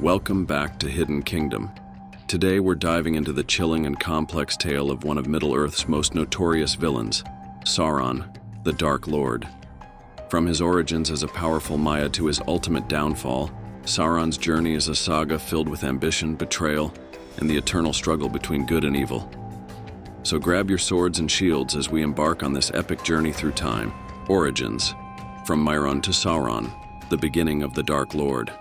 Welcome back to Hidden Kingdom. Today we're diving into the chilling and complex tale of one of Middle-earth's most notorious villains, Sauron, the Dark Lord. From his origins as a powerful Maya to his ultimate downfall, Sauron's journey is a saga filled with ambition, betrayal, and the eternal struggle between good and evil. So grab your swords and shields as we embark on this epic journey through time. Origins. From Mairon to Sauron, the beginning of the Dark Lord.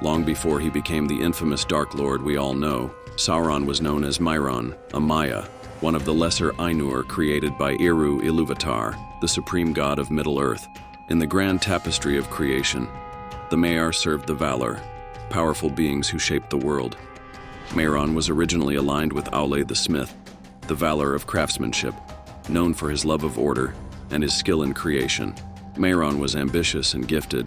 Long before he became the infamous Dark Lord we all know, Sauron was known as Mairon, a Maya, one of the lesser Ainur created by Eru Ilúvatar, the supreme god of Middle-earth. In the grand tapestry of creation, the Maiar served the Valar, powerful beings who shaped the world. Mairon was originally aligned with Aule the Smith, the Valar of craftsmanship, known for his love of order and his skill in creation. Mairon was ambitious and gifted,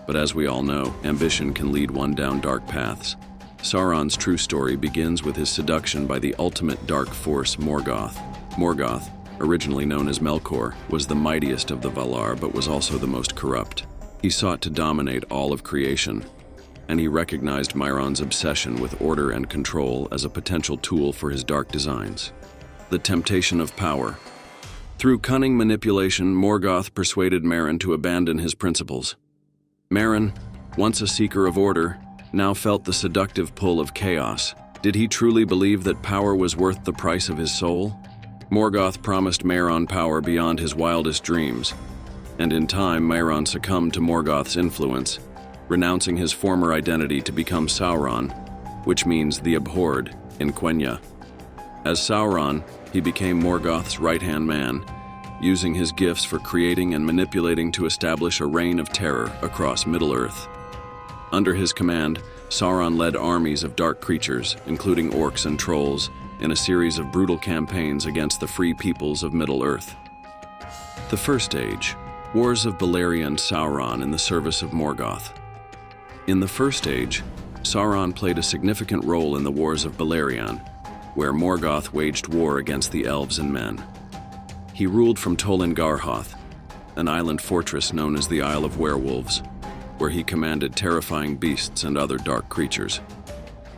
but as we all know, ambition can lead one down dark paths. Sauron's true story begins with his seduction by the ultimate dark force, Morgoth. Morgoth, originally known as Melkor, was the mightiest of the Valar but was also the most corrupt. He sought to dominate all of creation, and he recognized Mairon's obsession with order and control as a potential tool for his dark designs. The temptation of power. Through cunning manipulation, Morgoth persuaded Mairon to abandon his principles. Mairon, once a seeker of order, now felt the seductive pull of chaos. Did he truly believe that power was worth the price of his soul? Morgoth promised Mairon power beyond his wildest dreams, and in time Mairon succumbed to Morgoth's influence, renouncing his former identity to become Sauron, which means the abhorred in Quenya. As Sauron, he became Morgoth's right-hand man, using his gifts for creating and manipulating to establish a reign of terror across Middle-earth. Under his command, Sauron led armies of dark creatures, including orcs and trolls, in a series of brutal campaigns against the free peoples of Middle-earth. The First Age, Wars of Beleriand and Sauron in the service of Morgoth. In the First Age, Sauron played a significant role in the Wars of Beleriand, where Morgoth waged war against the elves and men. He ruled from Tol Garhoth, an island fortress known as the Isle of Werewolves, where he commanded terrifying beasts and other dark creatures.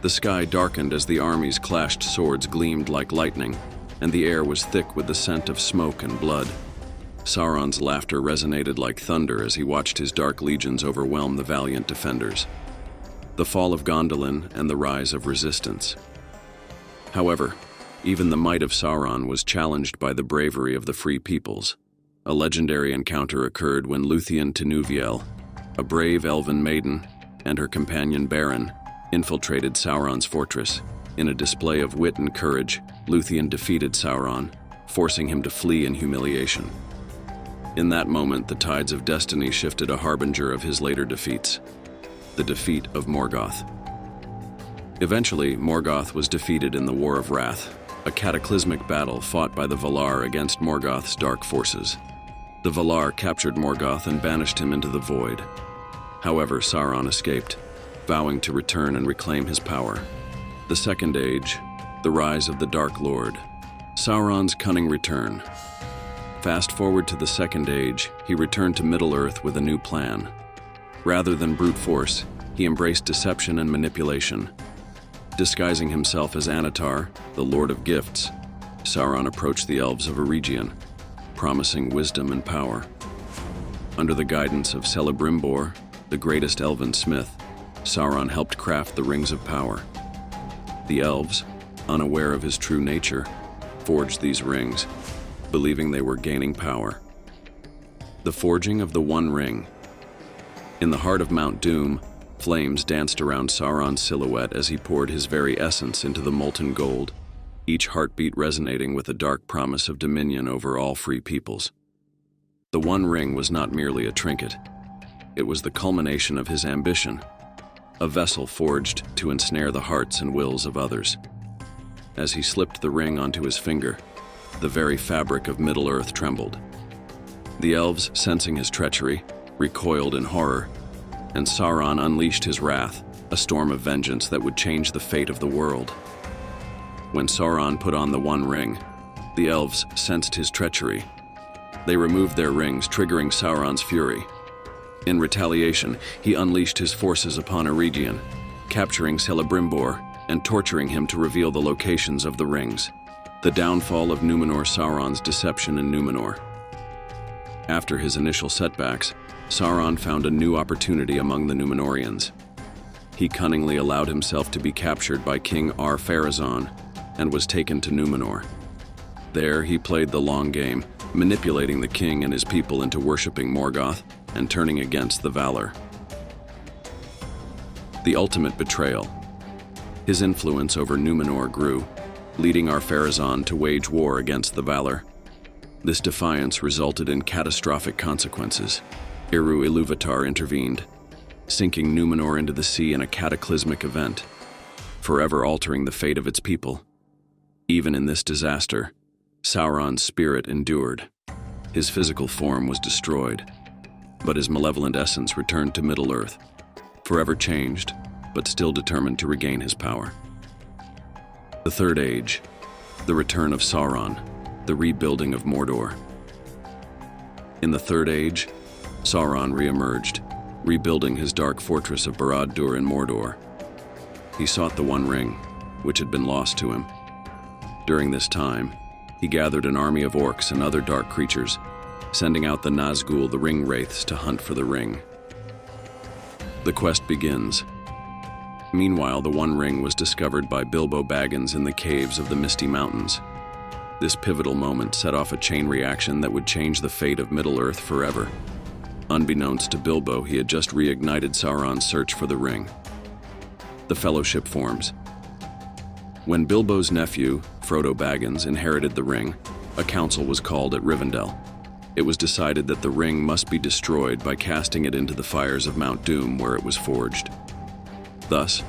The sky darkened as the armies' clashed swords gleamed like lightning, and the air was thick with the scent of smoke and blood. Sauron's laughter resonated like thunder as he watched his dark legions overwhelm the valiant defenders. The fall of Gondolin and the rise of resistance. However, even the might of Sauron was challenged by the bravery of the free peoples. A legendary encounter occurred when Luthien Tinuviel, a brave elven maiden, and her companion Beren, infiltrated Sauron's fortress. In a display of wit and courage, Luthien defeated Sauron, forcing him to flee in humiliation. In that moment, the tides of destiny shifted, a harbinger of his later defeats. The defeat of Morgoth. Eventually, Morgoth was defeated in the War of Wrath, a cataclysmic battle fought by the Valar against Morgoth's dark forces. The Valar captured Morgoth and banished him into the void. However, Sauron escaped, vowing to return and reclaim his power. The Second Age, the rise of the Dark Lord. Sauron's cunning return. Fast forward to the Second Age, he returned to Middle-earth with a new plan. Rather than brute force, he embraced deception and manipulation. Disguising himself as Anatar, the Lord of Gifts, Sauron approached the elves of Eregion, promising wisdom and power. Under the guidance of Celebrimbor, the greatest elven smith, Sauron helped craft the Rings of Power. The elves, unaware of his true nature, forged these rings, believing they were gaining power. The forging of the One Ring. In the heart of Mount Doom, flames danced around Sauron's silhouette as he poured his very essence into the molten gold, each heartbeat resonating with a dark promise of dominion over all free peoples. The One Ring was not merely a trinket. It was the culmination of his ambition, a vessel forged to ensnare the hearts and wills of others. As he slipped the ring onto his finger, the very fabric of Middle-earth trembled. The elves, sensing his treachery, recoiled in horror, and Sauron unleashed his wrath, a storm of vengeance that would change the fate of the world. When Sauron put on the One Ring, the elves sensed his treachery. They removed their rings, triggering Sauron's fury. In retaliation, he unleashed his forces upon Eregion, capturing Celebrimbor and torturing him to reveal the locations of the rings. The downfall of Numenor, Sauron's deception in Numenor. After his initial setbacks, Sauron found a new opportunity among the Númenóreans. He cunningly allowed himself to be captured by King Ar-Pharazôn and was taken to Numenor. There, he played the long game, manipulating the king and his people into worshipping Morgoth and turning against the Valar. The ultimate betrayal. His influence over Numenor grew, leading Ar-Pharazôn to wage war against the Valar. This defiance resulted in catastrophic consequences. Eru Ilúvatar intervened, sinking Numenor into the sea in a cataclysmic event, forever altering the fate of its people. Even in this disaster, Sauron's spirit endured. His physical form was destroyed, but his malevolent essence returned to Middle-earth, forever changed, but still determined to regain his power. The Third Age, the return of Sauron, the rebuilding of Mordor. In the Third Age, Sauron re-emerged, rebuilding his dark fortress of Barad-dûr in Mordor. He sought the One Ring, which had been lost to him. During this time, he gathered an army of orcs and other dark creatures, sending out the Nazgûl, the ring wraiths, to hunt for the ring. The quest begins. Meanwhile, the One Ring was discovered by Bilbo Baggins in the caves of the Misty Mountains. This pivotal moment set off a chain reaction that would change the fate of Middle-earth forever. Unbeknownst to Bilbo, he had just reignited Sauron's search for the ring. The Fellowship forms. When Bilbo's nephew, Frodo Baggins, inherited the ring, a council was called at Rivendell. It was decided that the ring must be destroyed by casting it into the fires of Mount Doom, where it was forged. Thus,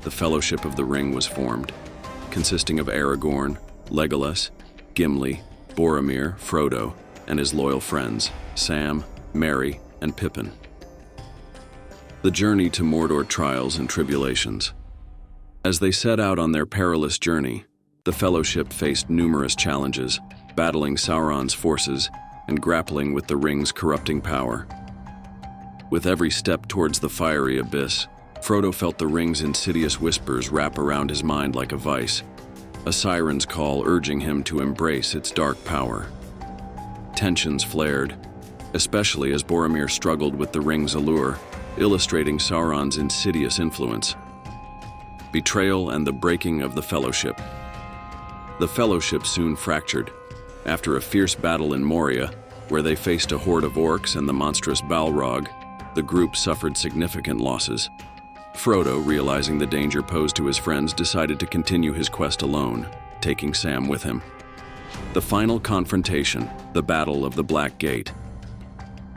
the Fellowship of the Ring was formed, consisting of Aragorn, Legolas, Gimli, Boromir, Frodo, and his loyal friends, Sam, Merry, and Pippin. The journey to Mordor. Trials and tribulations. As they set out on their perilous journey, the Fellowship faced numerous challenges, battling Sauron's forces and grappling with the ring's corrupting power. With every step towards the fiery abyss, Frodo felt the ring's insidious whispers wrap around his mind like a vice, a siren's call urging him to embrace its dark power. Tensions flared, especially as Boromir struggled with the ring's allure, illustrating Sauron's insidious influence. Betrayal and the breaking of the Fellowship. The Fellowship soon fractured, after a fierce battle in Moria, where they faced a horde of orcs and the monstrous Balrog. The group suffered significant losses. Frodo, realizing the danger posed to his friends, decided to continue his quest alone, taking Sam with him. The final confrontation, the Battle of the Black Gate.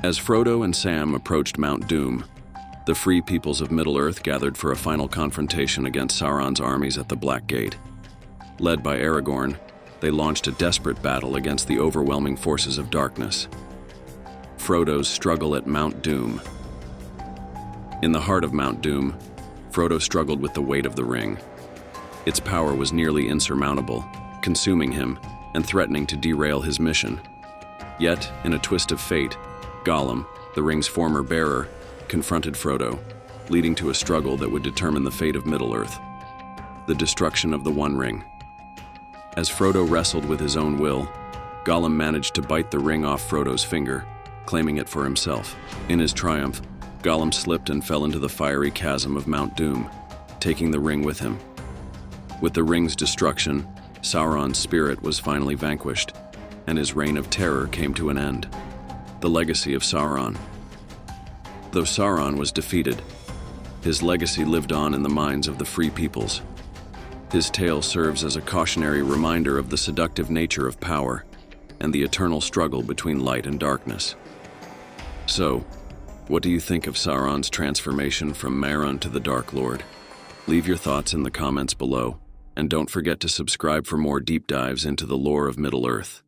As Frodo and Sam approached Mount Doom, the free peoples of Middle-earth gathered for a final confrontation against Sauron's armies at the Black Gate. Led by Aragorn, they launched a desperate battle against the overwhelming forces of darkness. Frodo's struggle at Mount Doom. In the heart of Mount Doom, Frodo struggled with the weight of the ring. Its power was nearly insurmountable, consuming him and threatening to derail his mission. Yet, in a twist of fate, Gollum, the ring's former bearer, confronted Frodo, leading to a struggle that would determine the fate of Middle-earth. The destruction of the One Ring. As Frodo wrestled with his own will, Gollum managed to bite the ring off Frodo's finger, claiming it for himself. In his triumph, Gollum slipped and fell into the fiery chasm of Mount Doom, taking the ring with him. With the ring's destruction, Sauron's spirit was finally vanquished, and his reign of terror came to an end. The legacy of Sauron. Though Sauron was defeated, his legacy lived on in the minds of the free peoples. His tale serves as a cautionary reminder of the seductive nature of power and the eternal struggle between light and darkness. So, what do you think of Sauron's transformation from Mairon to the Dark Lord? Leave your thoughts in the comments below, and don't forget to subscribe for more deep dives into the lore of Middle-earth.